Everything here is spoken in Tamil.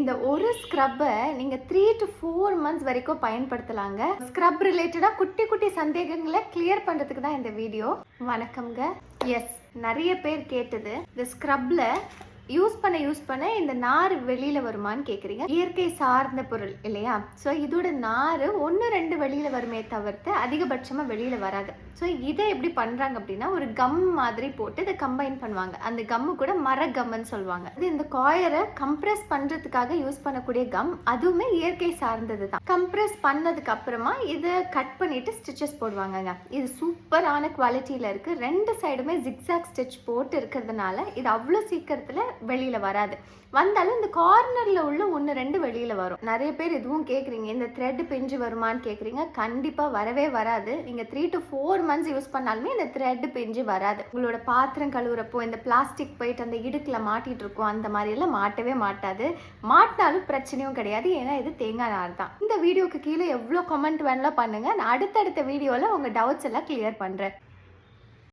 இந்த ஒரு ஸ்க்ரப்பை நீங்கள் 3 to 4 months வரைக்கும் பயன்படுத்தலாங்க. ஸ்க்ரப் ரிலேட்டடாக குட்டி குட்டி சந்தேகங்களை கிளியர் பண்ணுறதுக்கு தான் இந்த வீடியோ. வணக்கம்ங்க. எஸ், நிறைய பேர் கேட்டது இந்த ஸ்க்ரப்பில் யூஸ் பண்ண இந்த நார் வெளியில் வருமானு கேட்குறீங்க. இயற்கை சார்ந்த பொருள் இல்லையா? ஸோ இதோட நார் 1-2 வெளியில் வருமே தவிர்த்து அதிகபட்சமாக வெளியில் வராது. ஸோ இதை எப்படி பண்ணுறாங்க அப்படின்னா, ஒரு கம் மாதிரி போட்டு இதை கம்பைன் பண்ணுவாங்க. அந்த கம்மு கூட மர கம்முன்னு சொல்லுவாங்க. இது இந்த காயரை கம்ப்ரெஸ் பண்ணுறதுக்காக யூஸ் பண்ணக்கூடிய கம், அதுவுமே இயற்கை சார்ந்தது தான். கம்ப்ரெஸ் பண்ணதுக்கு அப்புறமா இதை கட் பண்ணிட்டு ஸ்டிச்சஸ் போடுவாங்கங்க. இது சூப்பரான குவாலிட்டியில் இருக்குது. 2 சைடுமே ஜிக்ஸாக் ஸ்டிச் போட்டு இருக்கிறதுனால இது அவ்வளோ சீக்கிரத்தில் வெளியில் வராது. வந்தாலும் இந்த கார்னரில் உள்ள 1-2 வெளியில் வரும். நிறைய பேர் இதுவும் கேட்குறீங்க, இந்த த்ரெட் பிஞ்சு வருமானு கேட்குறீங்க. கண்டிப்பாக வரவே வராது. நீங்கள் 3 to 4 months யூஸ் பண்ணாலுமே இந்த த்ரெட் பிஞ்சு வராது. உங்களோட பாத்திரம் கழுவுறப்போ இந்த பிளாஸ்டிக் போயிட்டு அந்த இடுக்கில் மாட்டிகிட்டு இருக்கும், அந்த மாதிரியெல்லாம் மாட்டவே மாட்டாது. மாட்டினாலும் பிரச்சனையும் கிடையாது, ஏன்னா இது தேங்காய் நார் தான். இந்த வீடியோக்கு கீழே எவ்வளோ கமெண்ட் வேணாலும் பண்ணுங்கள். நான் அடுத்தடுத்த வீடியோவில் உங்கள் டவுட்ஸ் எல்லாம் கிளியர் பண்ணுறேன்.